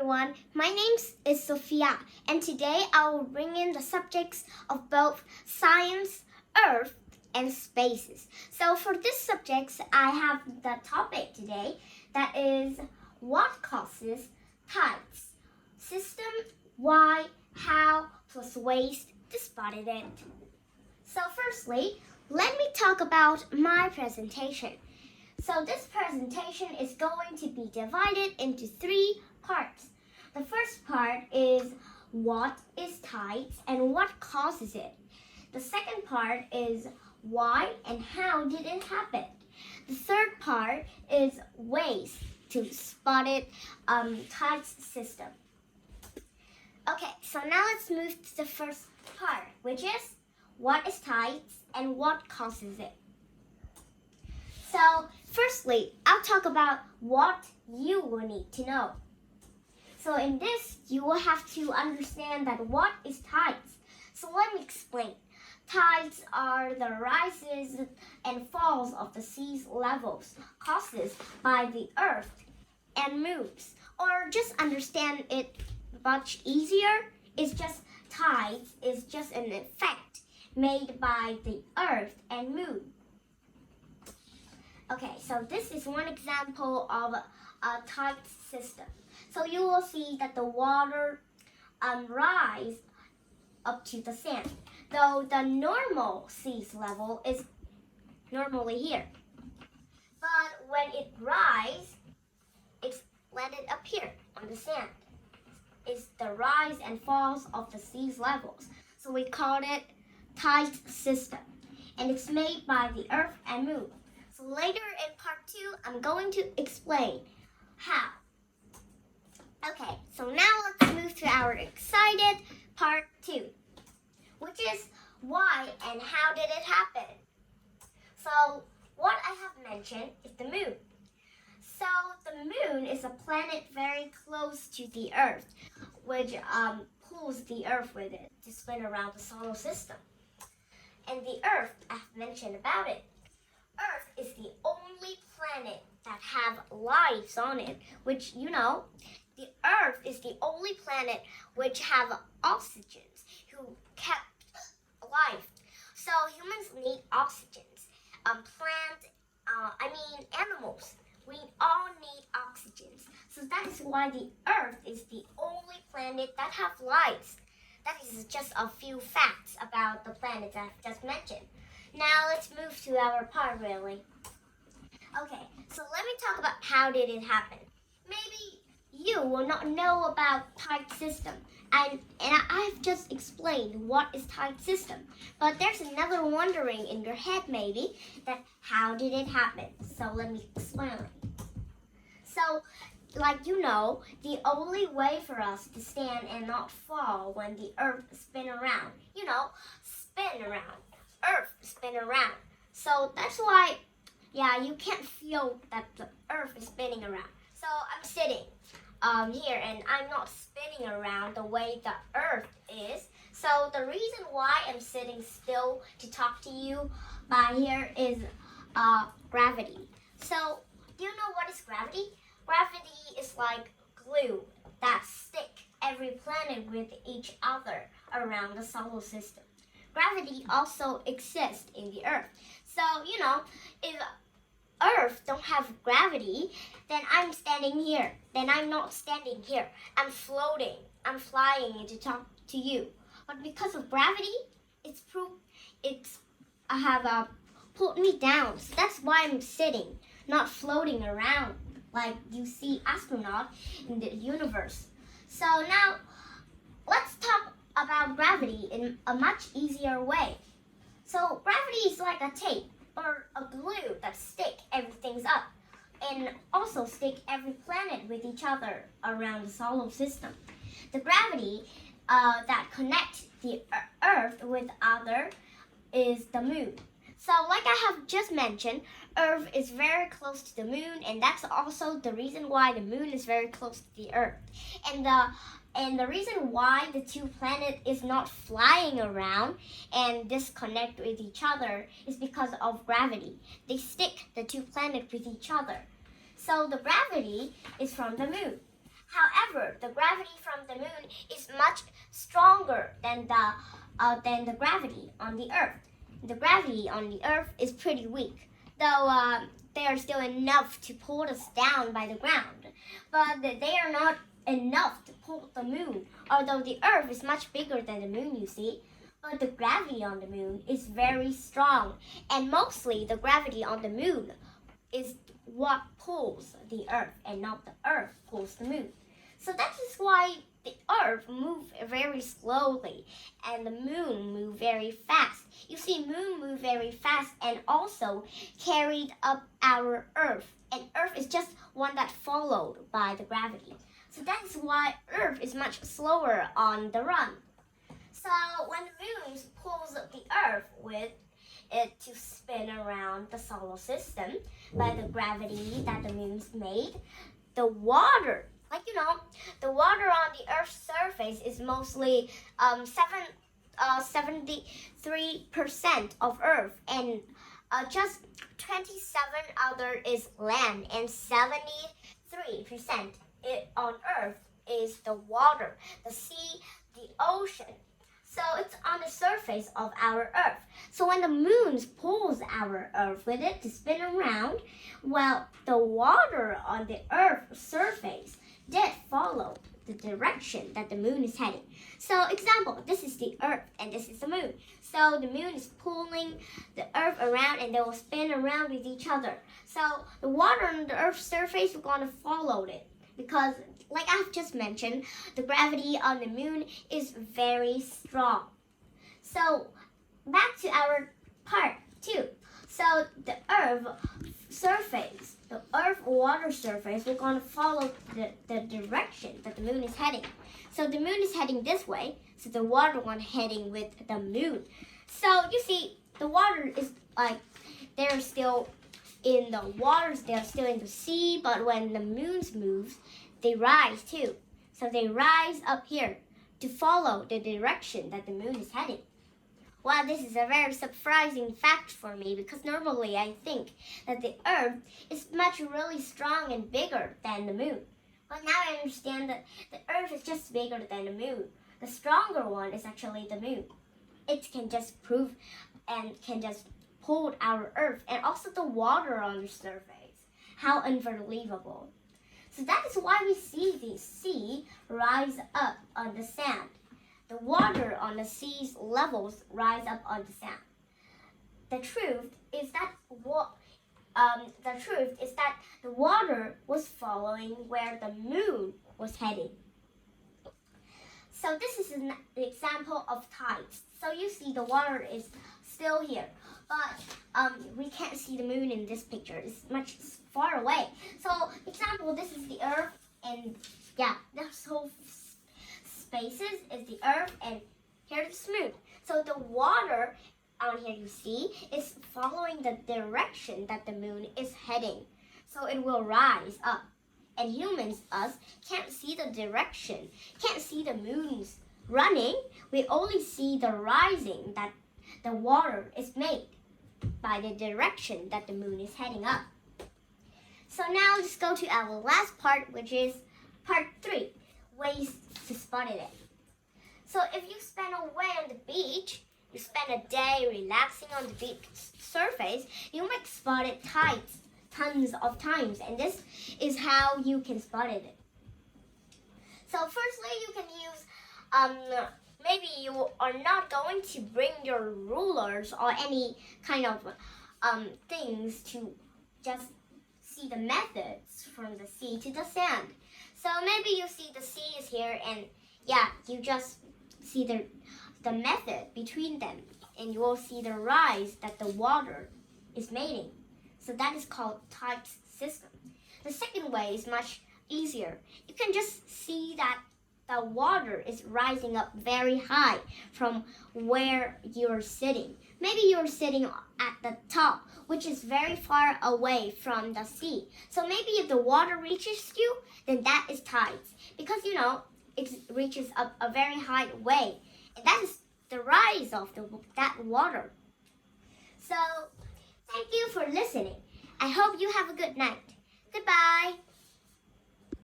everyone, my name is Sophia, and today I will bring in the subjects of both science, earth, and spaces. So for this subjects, I have the topic today that is what causes tides, system, why, how, plus ways to spot it. So firstly, let me talk about my presentation. So this presentation is going to be divided into 3 parts. The first part is what is tides and what causes it. The second part is why and how did it happen. The third part is ways to spot it, tides system. Okay, so now let's move to the first part, which is what is tides and what causes it. So firstly, I'll talk about what you will need to know. So in this, you will have to understand that what is tides. So let me explain. Tides are the rises and falls of the sea's levels caused by the earth and moves. Or just understand it much easier, it's just tides is just an effect made by the earth and moon. Okay, so this is one example of a tide system. So you will see that the water rise up to the sand, though the normal sea's level is normally here. But when it rises, it's landed up here on the sand. It's the rise and falls of the sea's levels. So we call it tide system, and it's made by the earth and moon. So later in part 2, I'm going to explain how. Okay, so now let's move to our excited part 2, which is why and how did it happen. So what I have mentioned is the moon. So the moon is a planet very close to the earth, which pulls the earth with it to spin around the solar system. And the earth, I've mentioned about it. Earth is the only planet that have lives on it, which, you know, the Earth is the only planet which have oxygens who kept alive. So humans need oxygens. Animals, we all need oxygens. So that is why the Earth is the only planet that have lives. That is just a few facts about the planets I've just mentioned. Now let's move to our part really. Okay, so let me talk about how did it happen. Maybe you will not know about tide system, and I've just explained what is tide system. But there's another wondering in your head maybe that how did it happen? So let me explain it. So like you know, the only way for us to stand and not fall when the earth spin around, spin around. Earth spin around. So that's why, you can't feel that the earth is spinning around. So I'm sitting here and I'm not spinning around the way the earth is. So the reason why I'm sitting still to talk to you by here is gravity. So do you know what is gravity? Gravity is like glue that stick every planet with each other around the solar system. Gravity also exists in the earth. So, if earth don't have gravity, then I'm standing here. Then I'm not standing here. I'm floating. I'm flying to talk to you. But because of gravity, pulled me down. So that's why I'm sitting, not floating around like you see astronauts in the universe. So now, let's talk about gravity in a much easier way. So gravity is like a tape or a glue that stick everything up and also stick every planet with each other around the solar system. The gravity that connects the Earth with other is the moon. So like I have just mentioned, Earth is very close to the moon, and that's also the reason why the moon is very close to the Earth. And the reason why the two planets is not flying around and disconnect with each other is because of gravity. They stick the two planets with each other. So the gravity is from the moon. However, However, the gravity from the moon is much stronger than the gravity on the Earth. The gravity on the Earth is pretty weak, though they are still enough to pull us down by the ground. But they are not enough to pull the moon, although the Earth is much bigger than the moon, you see. But the gravity on the moon is very strong, and mostly the gravity on the moon is what pulls the Earth, and not the Earth pulls the moon. So that is why the Earth moves very slowly and the moon moves very fast. You see, moon move very fast and also carried up our Earth, and Earth is just one that followed by the gravity. So that is why Earth is much slower on the run. So when the moon pulls the Earth with it to spin around the solar system by the gravity that the moon's made, the water, the water on the Earth's surface is mostly 73% of Earth, and just 27 other is land, and 73% on Earth is the water, the sea, the ocean. So it's on the surface of our Earth. So when the moon pulls our Earth with it to spin around, well, the water on the Earth's surface did follow the direction that the moon is heading. So example, this is the Earth and this is the moon. So the moon is pulling the Earth around and they will spin around with each other. So the water on the Earth's surface is going to follow it because, like I've just mentioned, the gravity on the moon is very strong. So back to our part 2. So the Earth surface, the Earth water surface, we're going to follow the direction that the moon is heading. So the moon is heading this way, so the water one heading with the moon. So you see, the water is like, they're still in the waters, they're still in the sea, but when the moon moves, they rise too. So they rise up here to follow the direction that the moon is heading. Wow, this is a very surprising fact for me because normally I think that the Earth is really strong and bigger than the moon. But now I understand that the Earth is just bigger than the moon. The stronger one is actually the moon. It can just prove and can just hold our Earth and also the water on the surface. How unbelievable. So that is why we see the sea rise up on the sand. The water on the sea's levels rise up on the sand. The truth is that the water was following where the moon was heading. So this is an example of tides. So you see the water is still here, but we can't see the moon in this picture. It's much far away. So example, this is the Earth, and yeah, this whole spaces is the Earth, and here's the moon. So the water on here you see is following the direction that the moon is heading. So it will rise up. And humans, us, can't see the direction, can't see the moon's running. We only see the rising that the water is made by the direction that the moon is heading up. So now let's go to our last part, which is part 3, ways to spot it. So if you spend a way on the beach, you spend a day relaxing on the beach surface, you might spot it tons of times, and this is how you can spot it. So firstly, you can use, maybe you are not going to bring your rulers or any kind of things to just see the methods from the sea to the sand. So maybe you see the sea is here, and yeah, you just see the method between them, and you will see the rise that the water is making. So that is called tide system. The second way is much easier. You can just see that the water is rising up very high from where you're sitting. Maybe you're sitting at the top, which is very far away from the sea. So maybe if the water reaches you, then that is tides. Because, it reaches up a very high way. And that is the rise of that water. So, thank you for listening. I hope you have a good night. Goodbye.